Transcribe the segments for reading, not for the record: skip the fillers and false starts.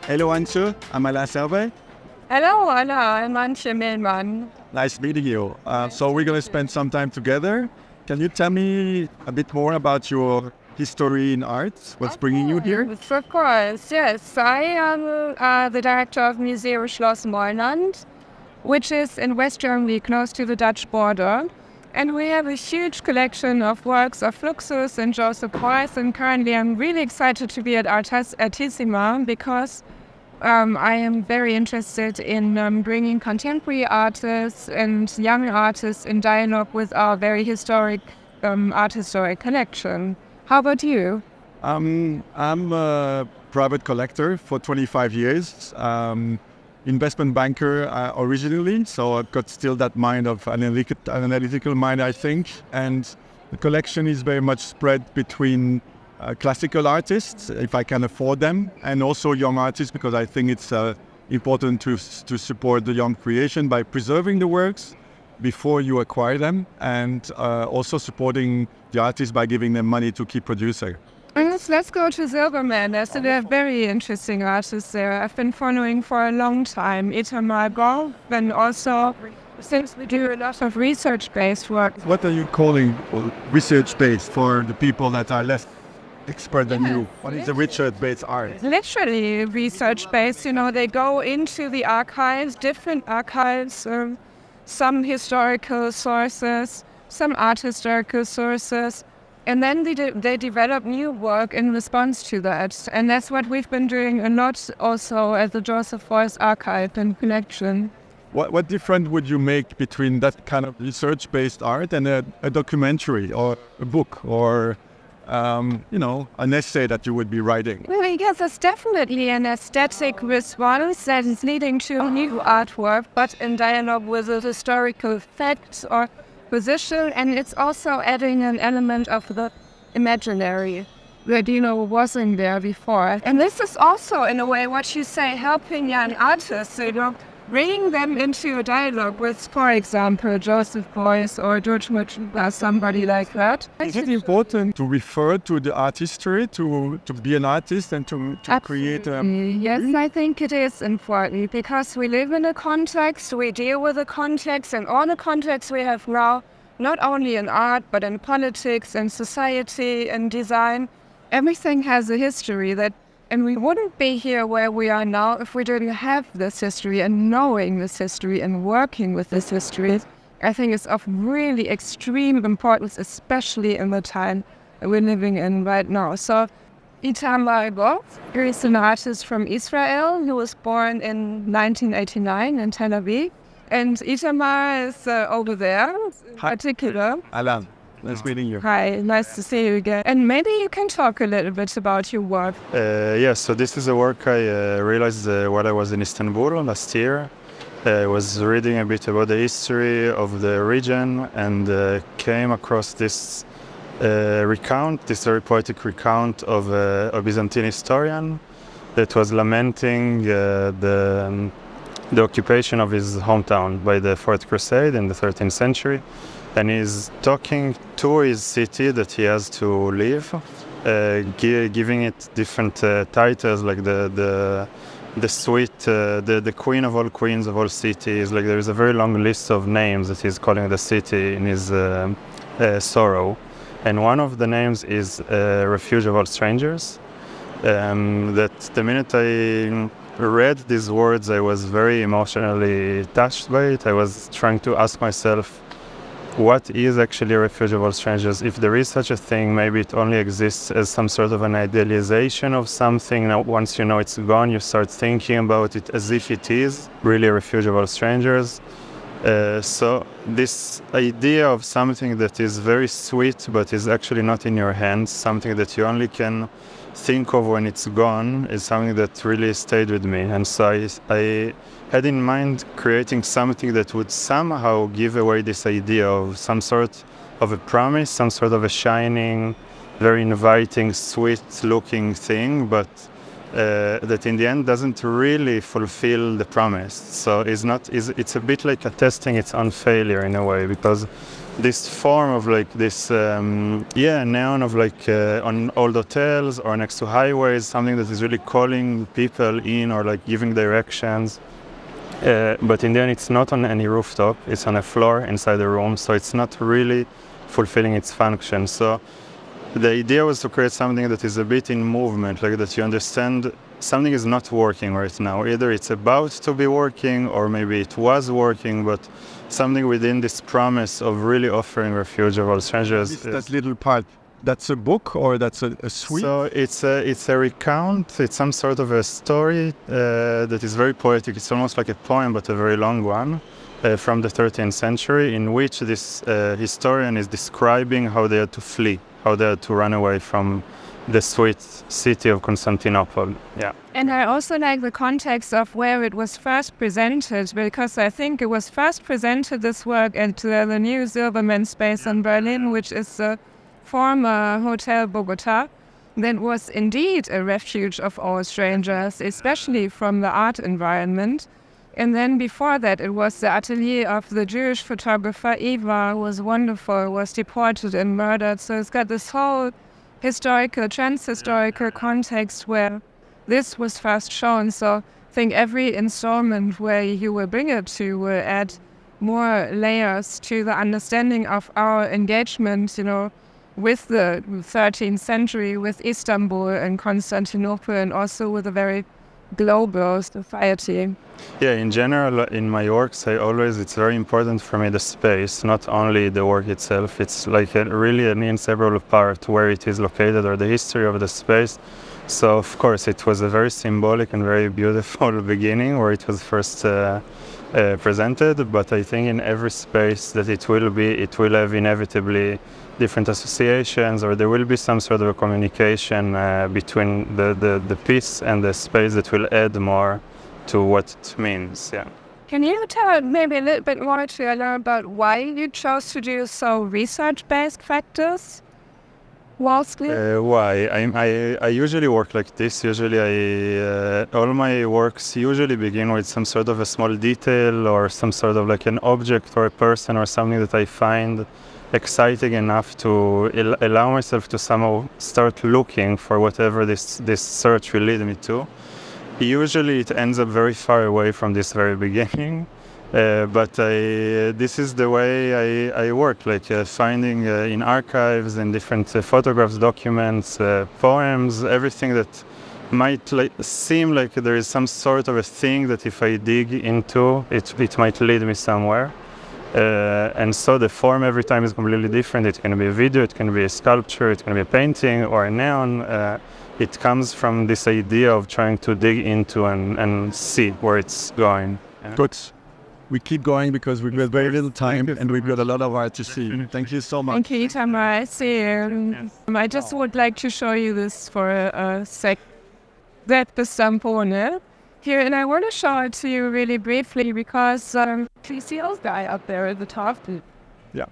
Hello, Antje. I'm Alain Servais. Hello, I'm Antje-Britt Mählmann. Nice meeting you. So we're going to spend some time together. Can you tell me a bit more about your history in art? What's bringing you here? Of course, yes. I am the director of Museum Schloss Moyland, which is in West Germany, close to the Dutch border. And we have a huge collection of works of Fluxus and Joseph Beuys. And currently I'm really excited to be at Artistici because I am very interested in bringing contemporary artists and young artists in dialogue with our very historic art historic collection. How about you? I'm a private collector for 25 years. Investment banker originally, so I've got still that mind of analytical mind, I think. And the collection is very much spread between classical artists, if I can afford them, and also young artists, because I think it's important to support the young creation by preserving the works before you acquire them, and also supporting the artists by giving them money to keep producing. Let's go to Silberman. There are very interesting artists there. I've been following for a long time. Itamar, and also since we do a lot of research-based work. What are you calling research-based for the people that are less expert than you? What is the research-based art? Literally research-based. They go into the archives, different archives, some historical sources, some art historical sources. And then they develop new work in response to that. And that's what we've been doing a lot also at the Joseph Beuys archive and collection. What difference would you make between that kind of research-based art and a documentary or a book or, an essay that you would be writing? Well, yes, there's definitely an aesthetic response that is leading to new artwork, but in dialogue with a historical fact or position, and it's also adding an element of the imaginary that wasn't there before. And this is also, in a way, what you say, helping young artists, bringing them into a dialogue with, for example, Joseph Beuys or George Much, somebody like that. Is it important to refer to the art history to be an artist and to create a... Yes, I think it is important because we live in a context, we deal with a context, and all the contexts we have now, not only in art, but in politics and society and design, everything has a history and we wouldn't be here where we are now if we didn't have this history, and knowing this history and working with this history, I think is of really extreme importance, especially in the time we're living in right now. So Itamar is an artist from Israel who was born in 1989 in Tel Aviv. And Itamar is over there in particular. Alain. Nice meeting you. Hi, nice to see you again. And maybe you can talk a little bit about your work. Yes, so this is a work I realized while I was in Istanbul last year. I was reading a bit about the history of the region and came across this this very poetic recount of a Byzantine historian that was lamenting the occupation of his hometown by the Fourth Crusade in the 13th century. And he's talking to his city that he has to leave, giving it different titles, like the queen of all queens of all cities. Like there is a very long list of names that he's calling the city in his sorrow. And one of the names is Refuge of All Strangers. That the minute I read these words, I was very emotionally touched by it. I was trying to ask myself, what is actually a refuge of all strangers? If there is such a thing, maybe it only exists as some sort of an idealization of something. Now, once you know it's gone, you start thinking about it as if it is really a refuge of all strangers. So this idea of something that is very sweet but is actually not in your hands, something that you only can think of when it's gone, is something that really stayed with me. And so I had in mind creating something that would somehow give away this idea of some sort of a promise, some sort of a shining, very inviting, sweet-looking thing, but that in the end doesn't really fulfill the promise. So it's a bit like attesting its own failure in a way, because this form of like this neon of like on old hotels or next to highways, something that is really calling people in or like giving directions. But in the end, it's not on any rooftop. It's on a floor inside the room, so it's not really fulfilling its function. So the idea was to create something that is a bit in movement, like that you understand something is not working right now. Either it's about to be working or maybe it was working, but something within this promise of really offering refuge of all strangers. That little part, that's a book or that's a suite? So it's a recount. It's some sort of a story that is very poetic. It's almost like a poem, but a very long one. From the 13th century, in which this historian is describing how they had to flee, how they had to run away from the sweet city of Constantinople. Yeah. And I also like the context of where it was first presented, because I think it was first presented, this work, at the new Silverman space in Berlin, which is the former Hotel Bogota. That was indeed a refuge of all strangers, especially from the art environment. And then before that, it was the atelier of the Jewish photographer Eva, who was wonderful, was deported and murdered. So it's got this whole trans-historical context where this was first shown. So I think every installment where you will bring it to will add more layers to the understanding of our engagement, with the 13th century, with Istanbul and Constantinople, and also with a very global society. Yeah, in general, in my works, it's very important for me the space, not only the work itself. It's like really an inseparable part where it is located or the history of the space. So, of course, it was a very symbolic and very beautiful beginning where it was first presented. But I think in every space that it will have inevitably different associations, or there will be some sort of a communication between the piece and the space that will add more to what it means. Yeah. Can you tell maybe a little bit more to Alain about why you chose to do so research-based practice? Why? I usually work like this. Usually all my works usually begin with some sort of a small detail or some sort of like an object or a person or something that I find exciting enough to allow myself to somehow start looking for whatever this search will lead me to. Usually it ends up very far away from this very beginning, but this is the way I work, like finding in archives and different photographs, documents, poems, everything that might seem like there is some sort of a thing that if I dig into, it might lead me somewhere. And so the form every time is completely different. It can be a video, it can be a sculpture, it can be a painting or a neon. It comes from this idea of trying to dig into and see where it's going. Good. We keep going because we've got very little time and we've got a lot of art to see. Thank you so much. Thank you, Tamara. I see you. Yes. I just would like to show you this for a sec. That's the stampone here, and I want to show it to you really briefly because you see this guy up there at the top. Yeah.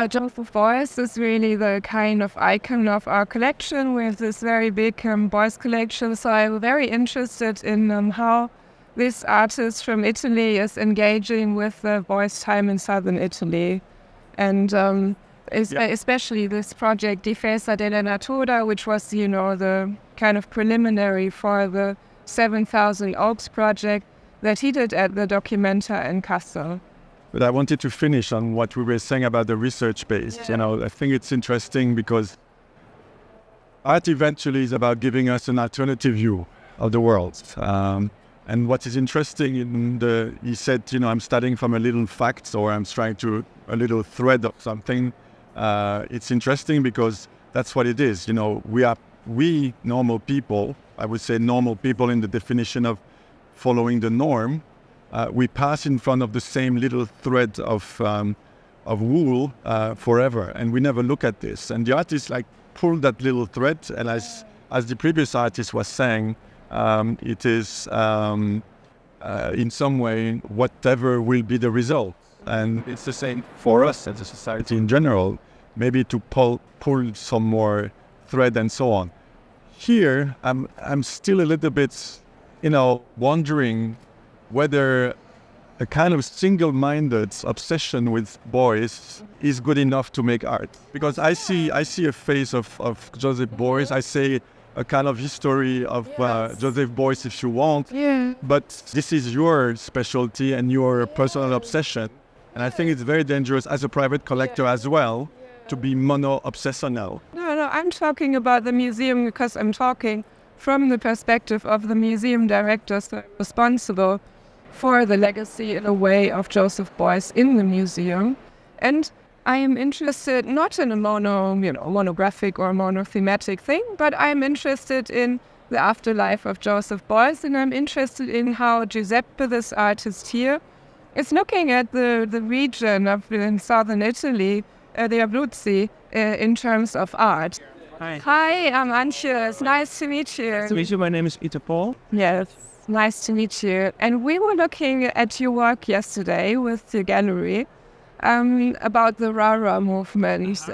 Joseph Beuys is really the kind of icon of our collection with this very big Beuys collection. So I'm very interested in how this artist from Italy is engaging with the Beuys time in southern Italy. And especially this project Difesa della Natura, which was, the kind of preliminary for the 7,000 Oaks project that he did at the Documenta in Kassel. But I wanted to finish on what we were saying about the research-based. Yeah. I think it's interesting because art eventually is about giving us an alternative view of the world. And what is interesting he said, I'm studying from a little fact or I'm trying to a little thread of something. It's interesting because that's what it is. We normal people, I would say normal people in the definition of following the norm, we pass in front of the same little thread of wool forever, and we never look at this. And the artist pulled that little thread, and as the previous artist was saying, it is in some way whatever will be the result. And it's the same for us as a society in general, maybe to pull some more thread and so on. Here, I'm still a little bit, wondering whether a kind of single-minded obsession with boys is good enough to make art. Because I see a face of Joseph Beuys. I say a kind of history of Joseph Beuys if you want. Yeah. But this is your specialty and your personal obsession. And I think it's very dangerous as a private collector as well to be mono-obsessional. No, I'm talking about the museum because I'm talking from the perspective of the museum directors that are responsible for the legacy in a way of Joseph Beuys in the museum. And I am interested not in a monographic or monothematic thing, but I'm interested in the afterlife of Joseph Beuys, and I'm interested in how Giuseppe, this artist here, is looking at the region in southern Italy, the Abruzzi, in terms of art. Hi, I'm Antje. It's nice to meet you. Nice to meet you. My name is Peter Paul. Yes, nice to meet you. And we were looking at your work yesterday with the gallery about the Rara movement. It's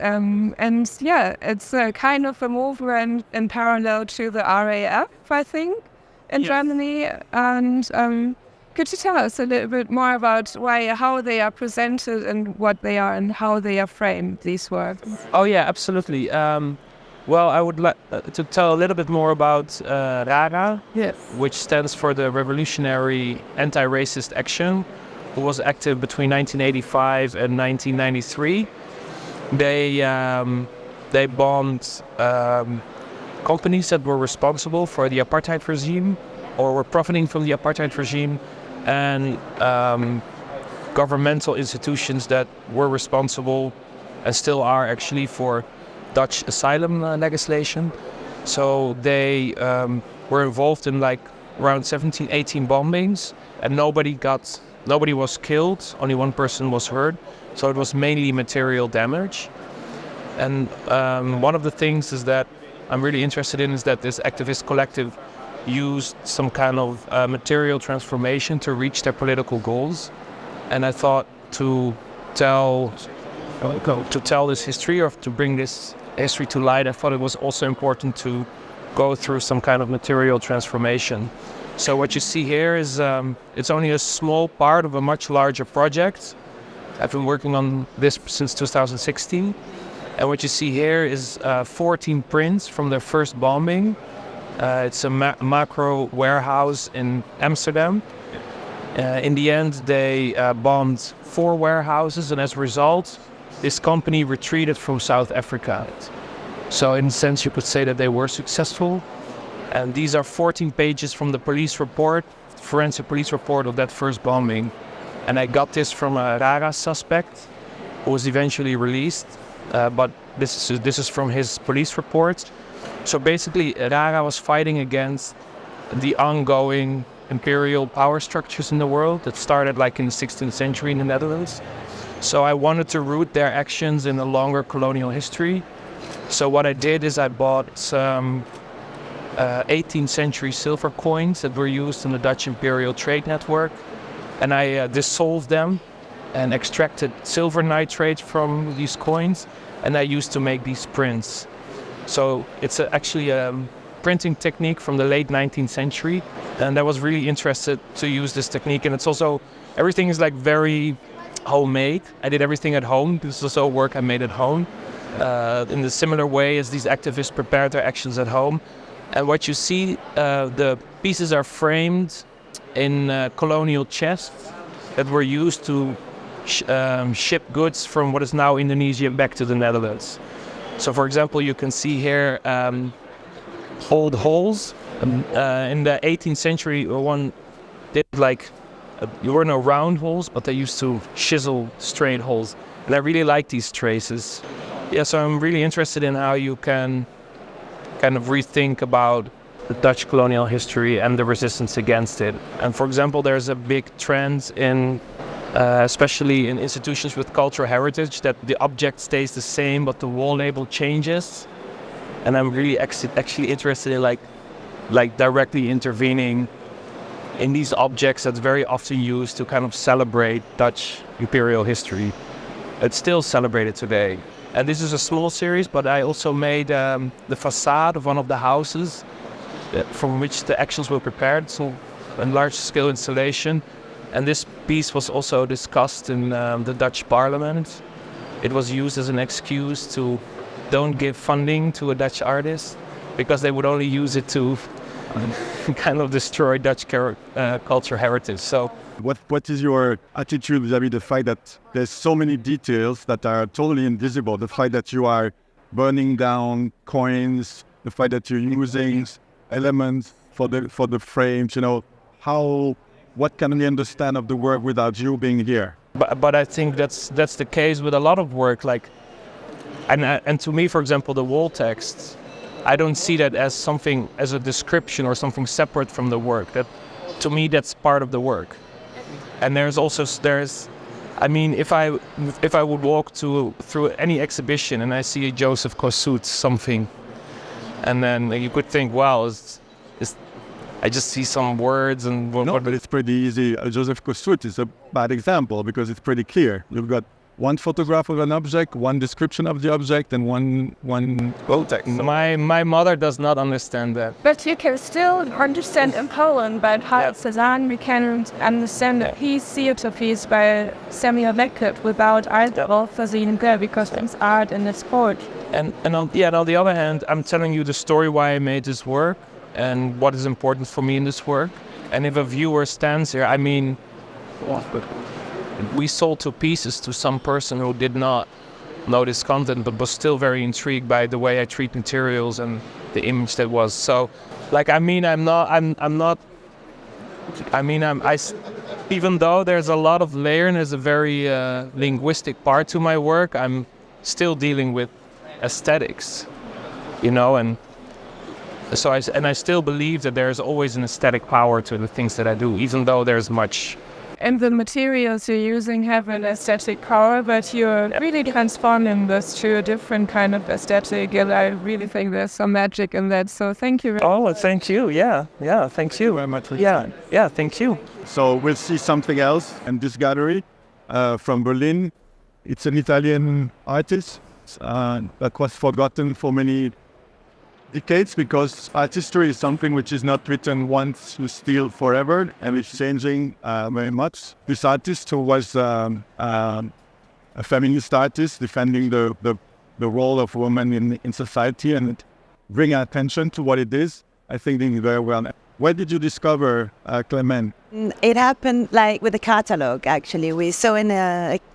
a kind of a movement in parallel to the RAF, I think, in Germany. And could you tell us a little bit more about how they are presented and what they are and how they are framed, these works? Oh yeah, absolutely. Well, I would like to tell a little bit more about RARA, which stands for the Revolutionary Anti-Racist Action, who was active between 1985 and 1993. They bombed companies that were responsible for the apartheid regime or were profiting from the apartheid regime, and governmental institutions that were responsible and still are actually for Dutch asylum legislation. So they were involved in around 17, 18 bombings, and nobody was killed, only one person was hurt. So it was mainly material damage. And one of the things that I'm really interested in is that this activist collective used some kind of material transformation to reach their political goals. And I thought to tell this history, or to bring this history to light, I thought it was also important to go through some kind of material transformation. So what you see here is it's only a small part of a much larger project. I've been working on this since 2016. And what you see here is 14 prints from their first bombing. It's a macro warehouse in Amsterdam. In the end, they bombed 4 warehouses, and as a result, this company retreated from South Africa. So in a sense, you could say that they were successful. And these are 14 pages from the police report, forensic police report of that first bombing. And I got this from a RARA suspect who was eventually released. But this is from his police report. So basically, RARA was fighting against the ongoing imperial power structures in the world that started in the 16th century in the Netherlands. So I wanted to root their actions in a longer colonial history. So what I did is I bought some 18th century silver coins that were used in the Dutch imperial trade network. And I dissolved them and extracted silver nitrate from these coins, and I used to make these prints. So it's actually a printing technique from the late 19th century, and I was really interested to use this technique. And it's also, everything is very homemade. I did everything at home. This is also work I made at home in the similar way as these activists prepared their actions at home. And what you see, the pieces are framed in colonial chests that were used to ship goods from what is now Indonesia back to the Netherlands. So for example, you can see here old holes. In the 18th century, one did there were no round holes, but they used to chisel straight holes. And I really like these traces. Yeah, so I'm really interested in how you can kind of rethink about the Dutch colonial history and the resistance against it. And for example, there's a big trend in especially in institutions with cultural heritage, that the object stays the same but the wall label changes. And I'm really actually interested in directly intervening in these objects that's very often used to kind of celebrate Dutch imperial history. It's still celebrated today. And this is a small series, but I also made the facade of one of the houses from which the actions were prepared, so a large scale installation. And this piece was also discussed in the Dutch parliament. It was used as an excuse to don't give funding to a Dutch artist because they would only use it to kind of destroy Dutch culture heritage. So, what is your attitude vis-à-vis the fact that there's so many details that are totally invisible? The fact that you are burning down coins, the fact that you're using elements for the frames. What can we understand of the work without you being here? But I think that's the case with a lot of work. And to me, for example, the wall text, I don't see that as something, as a description or something separate from the work. That, to me, that's part of the work. And if I would walk through any exhibition and I see a Joseph Kossuth something, and then you could think, wow, I just see some words and... No, but it's pretty easy. Joseph Kossuth is a bad example because it's pretty clear. You've got one photograph of an object, one description of the object, and one wall text. My mother does not understand that. But you can still understand in Poland by Cézanne, we can understand a theater piece by Samuel Beckett without either Versehen there because it's art and it's sport. And on the other hand, I'm telling you the story why I made this work and what is important for me in this work. And if a viewer stands here, we sold 2 pieces to some person who did not know this content but was still very intrigued by the way I treat materials and the image that was. So, even though there's a lot of layer and there's a very linguistic part to my work, I'm still dealing with aesthetics, and so I still believe that there's always an aesthetic power to the things that I do, even though there's much. And the materials you're using have an aesthetic power, but you're really transforming this to a different kind of aesthetic, and I really think there's some magic in that, so thank you. Thank you, yeah, thank you. Very much. Yeah, thank you. So we'll see something else in this gallery from Berlin. It's an Italian artist that was forgotten for many decades because art history is something which is not written once to still forever, and it's changing very much. This artist who was a feminist artist defending the role of women in society and bring attention to what it is, I think doing very well. Where did you discover Clément? It happened with the catalogue, actually. We saw an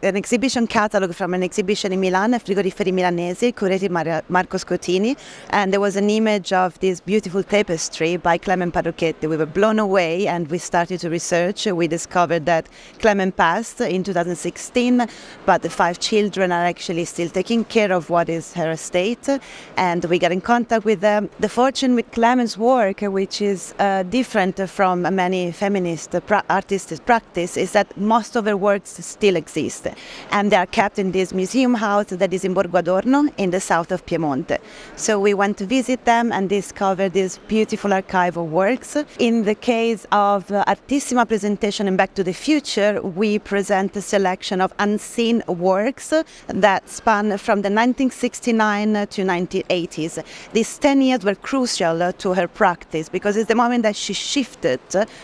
exhibition catalogue from an exhibition in Milan, Frigoriferi Milanesi, curated by Marco Scottini, and there was an image of this beautiful tapestry by Clément Parrucchetti. We were blown away and we started to research. We discovered that Clément passed in 2016, but the 5 children are actually still taking care of what is her estate, and we got in contact with them. The fortune with Clément's work, which is different from many feminist artists' practice, is that most of their works still exist, and they are kept in this museum house that is in Borgo Adorno in the south of Piemonte. So we went to visit them and discovered this beautiful archive of works. In the case of Artissima presentation in Back to the Future, we present a selection of unseen works that span from the 1969 to 1980s. These 10 years were crucial to her practice because it's the moment that she shifted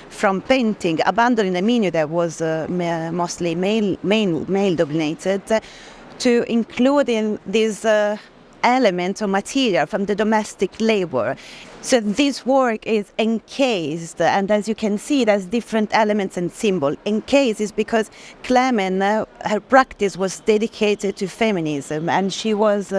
from painting, abandoning a milieu that was mostly male dominated, to including this element or material from the domestic labor. So this work is encased, and as you can see, it has different elements and symbols. Encased is because Clément, her practice was dedicated to feminism, and she was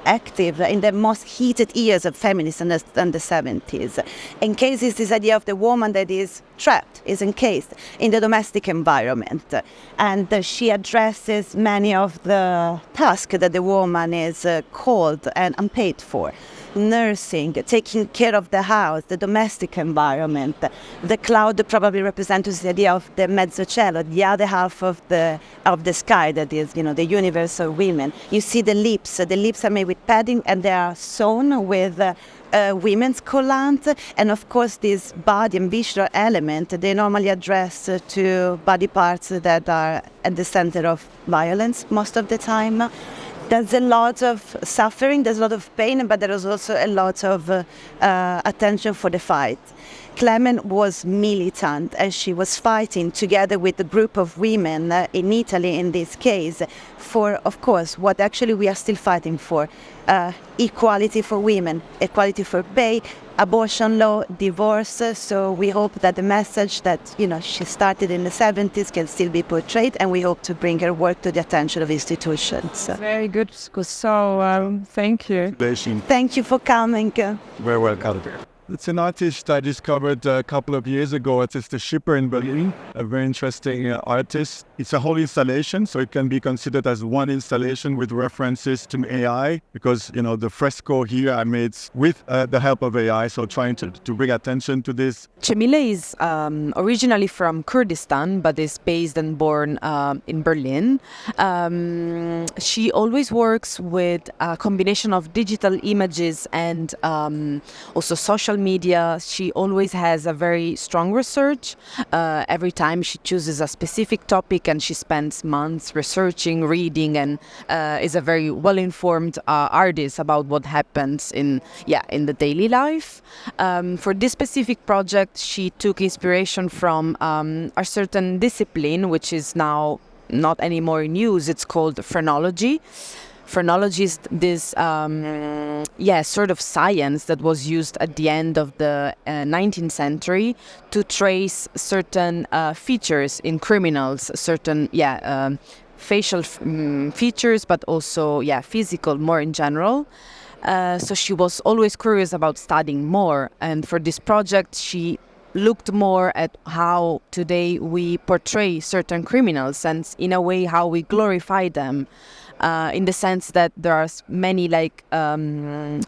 active in the most heated years of feminism in the 70s. Encased is this idea of the woman that is trapped, is encased in the domestic environment. And she addresses many of the tasks that the woman is called and unpaid for. Nursing, taking care of the house, the domestic environment. The cloud probably represents the idea of the mezzocello, the other half of the sky, that is, the universe of women. You see the lips. The lips are made with padding and they are sewn with women's collant, and of course this body and visceral element, they normally address to body parts that are at the center of violence most of the time. there's a lot of suffering, there's a lot of pain, but there is also a lot of attention for the fight. Clement was militant, and she was fighting together with a group of women in Italy, in this case, for, of course, what actually we are still fighting for: equality for women, equality for pay, abortion law, divorce. So we hope that the message that she started in the 70s can still be portrayed, and we hope to bring her work to the attention of institutions. Very good. So thank you. Thank you for coming. Very welcome. It's an artist I discovered a couple of years ago. It's the Shipper in Berlin, a very interesting artist. It's a whole installation, so it can be considered as one installation with references to AI, because, the fresco here I made with the help of AI, so trying to bring attention to this. Cemile is originally from Kurdistan, but is based and born in Berlin. She always works with a combination of digital images and also social media. She always has a very strong research. Every time she chooses a specific topic, and she spends months researching, reading, and is a very well-informed artist about what happens in the daily life. For this specific project, she took inspiration from a certain discipline, which is now not anymore in use. It's called phrenology. Phrenology is this sort of science that was used at the end of the 19th century to trace certain features in criminals, certain facial features, but also physical more in general. So she was always curious about studying more, and for this project she looked more at how today we portray certain criminals, and in a way how we glorify them. In the sense that there are many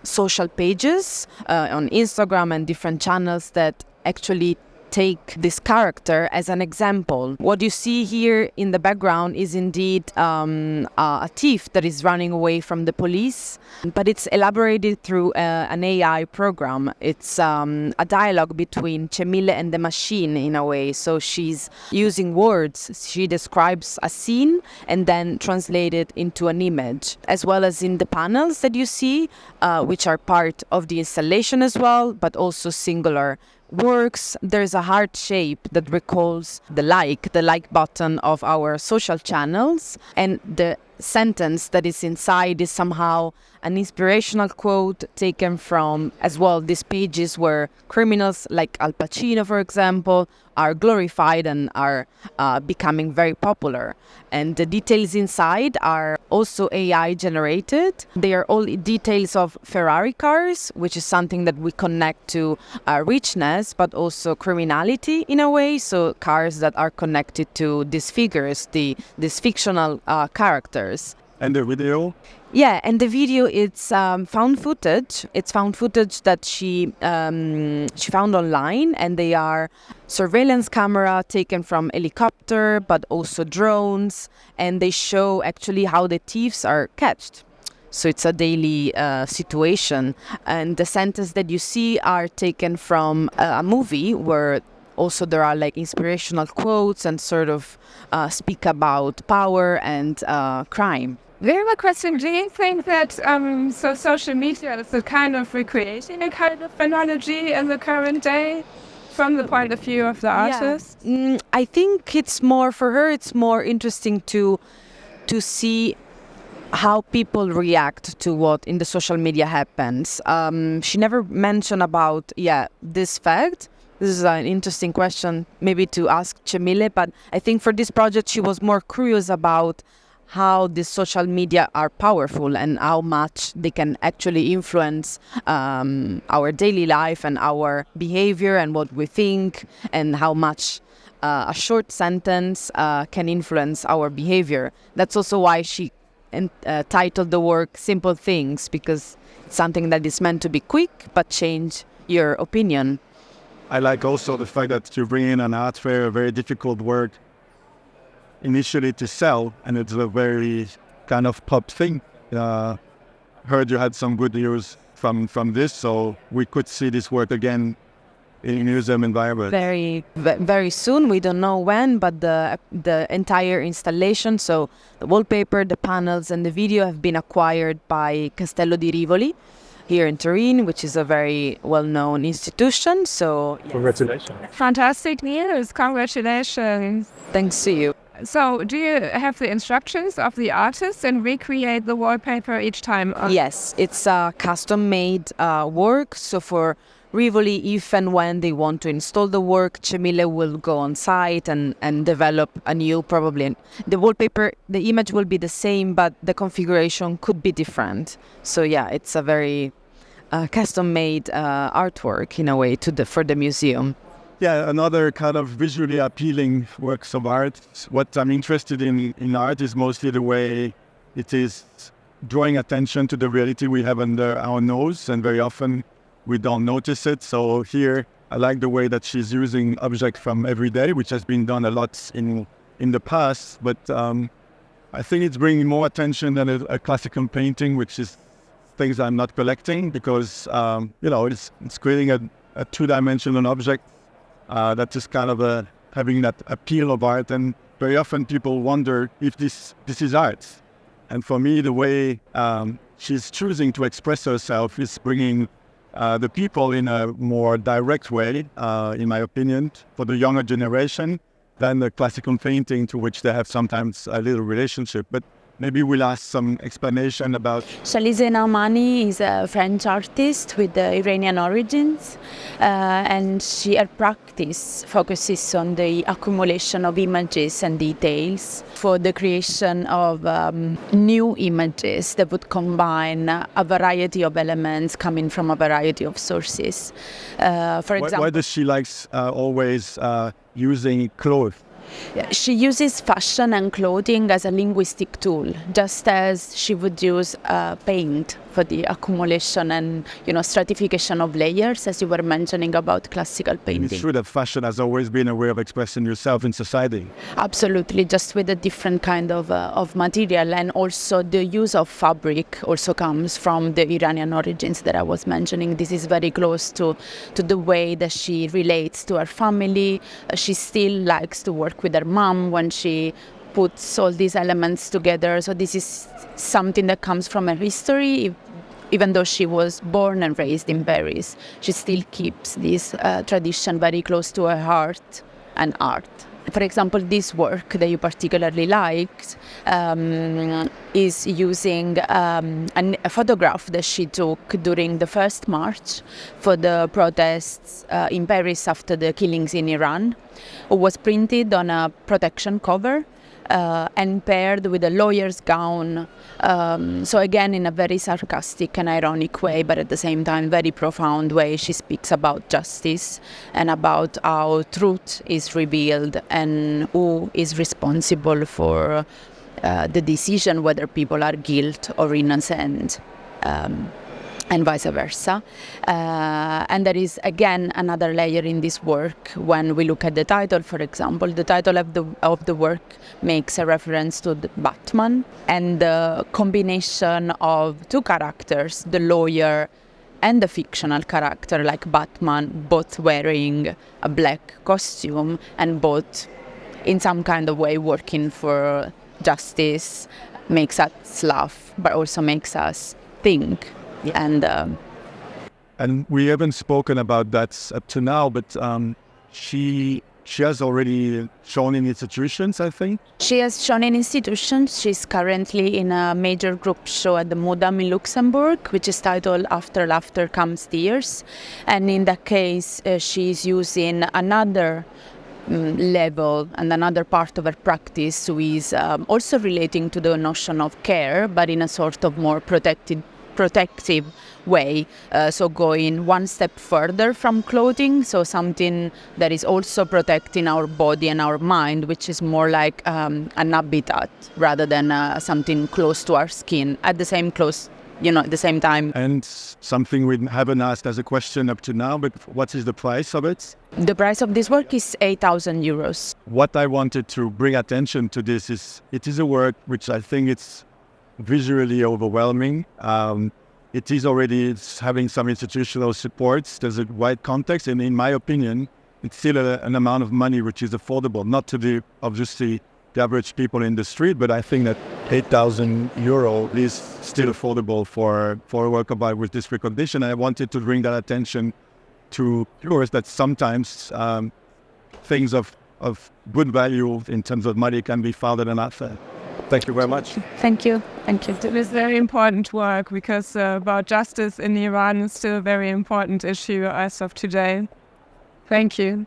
social pages on Instagram and different channels that actually take this character as an example. What you see here in the background is indeed a thief that is running away from the police, but it's elaborated through an AI program. It's a dialogue between Cemile and the machine in a way. So she's using words. She describes a scene and then translate it into an image, as well as in the panels that you see, which are part of the installation as well, but also singular works. There's a heart shape that recalls the like button of our social channels, and the sentence that is inside is somehow an inspirational quote taken from as well these pages where criminals like Al Pacino, for example, are glorified and are becoming very popular. And the details inside are also AI generated. They are all details of Ferrari cars, which is something that we connect to richness, but also criminality in a way. So cars that are connected to these figures, these fictional characters. And the video? Yeah, and the video, it's found footage. It's found footage that she found online, and they are surveillance camera taken from helicopter, but also drones, and they show actually how the thieves are catched. So it's a daily situation, and the sentences that you see are taken from a movie where also there are like inspirational quotes and sort of speak about power and crime. Very good question. Do you think that social media is a kind of recreating a kind of phrenology in the current day from the point of view of the artist? I think it's more, for her, it's more interesting to see how people react to what in the social media happens. She never mentioned about, this fact. This is an interesting question maybe to ask Cemile, but I think for this project she was more curious about how these social media are powerful and how much they can actually influence our daily life and our behavior and what we think, and how much a short sentence can influence our behavior. That's also why she titled the work Simple Things, because it's something that is meant to be quick but change your opinion. I like also the fact that you bring in an art fair, a very difficult work initially to sell, and it's a very kind of pop thing. Heard you had some good news from this, so we could see this work again in museum environment. Very soon. We don't know when, but the entire installation, so the wallpaper, the panels, and the video have been acquired by Castello di Rivoli here in Turin, which is a very well-known institution. So yes. Congratulations. Fantastic news. Congratulations. Thanks to you. So, do you have the instructions of the artist and recreate the wallpaper each time? Yes, it's a custom-made work. So for Rivoli, if and when they want to install the work, Cemile will go on site and develop a new, probably. The wallpaper, the image will be the same, but the configuration could be different. So yeah, it's a very custom-made artwork in a way for the museum. Yeah, another kind of visually appealing works of art. What I'm interested in art is mostly the way it is drawing attention to the reality we have under our nose, and very often we don't notice it. So here, I like the way that she's using objects from every day, which has been done a lot in the past. But I think it's bringing more attention than a classical painting, which is things I'm not collecting, because it's creating a two-dimensional object. That is kind of having that appeal of art, and very often people wonder if this is art. And for me, the way she's choosing to express herself is bringing the people in a more direct way, in my opinion, for the younger generation than the classical painting, to which they have sometimes a little relationship. But maybe we'll ask some explanation about... Shalize Naumani is a French artist with Iranian origins, and her practice focuses on the accumulation of images and details for the creation of new images that would combine a variety of elements coming from a variety of sources. For example, why does she always using clothes? She uses fashion and clothing as a linguistic tool, just as she would use paint for the accumulation and stratification of layers, as you were mentioning about classical painting. It's true that fashion has always been a way of expressing yourself in society. Absolutely, just with a different kind of material, and also the use of fabric also comes from the Iranian origins that I was mentioning. This is very close to the way that she relates to her family. She still likes to work with her mom when she puts all these elements together. So this is something that comes from her history. Even though she was born and raised in Paris, she still keeps this tradition very close to her heart and art. For example, this work that you particularly liked is using a photograph that she took during the first march for the protests in Paris after the killings in Iran. It was printed on a protection cover and paired with a lawyer's gown. So again, in a very sarcastic and ironic way, but at the same time very profound way, she speaks about justice and about how truth is revealed and who is responsible for the decision whether people are guilty or innocent. And vice versa. And there is again another layer in this work. When we look at the title, for example, the title of the work makes a reference to the Batman, and the combination of two characters, the lawyer and the fictional character like Batman, both wearing a black costume and both in some kind of way working for justice, makes us laugh, but also makes us think. And we haven't spoken about that up to now, but she has already shown in institutions, I think. She has shown in institutions. She's currently in a major group show at the Modam in Luxembourg, which is titled After Laughter Comes Tears. And in that case, she's using another level and another part of her practice, who is also relating to the notion of care, but in a sort of more protective way, so going one step further from clothing, so something that is also protecting our body and our mind, which is more like an habitat rather than something close to our skin at the same time. And something we haven't asked as a question up to now, but what is the price of it? The price of this work is 8,000 euros. What I wanted to bring attention to this is, it is a work which I think it's visually overwhelming. it is already having some institutional supports. There's a wide context, and in my opinion, it's still an amount of money which is affordable, not to the obviously the average people in the street, but I think that €8,000 is still affordable for a work of art with this precondition. I wanted to bring that attention to viewers that sometimes things of good value in terms of money can be found in an art fair. Thank you very much. Thank you. Thank you. It is very important work because about justice in Iran is still a very important issue as of today. Thank you.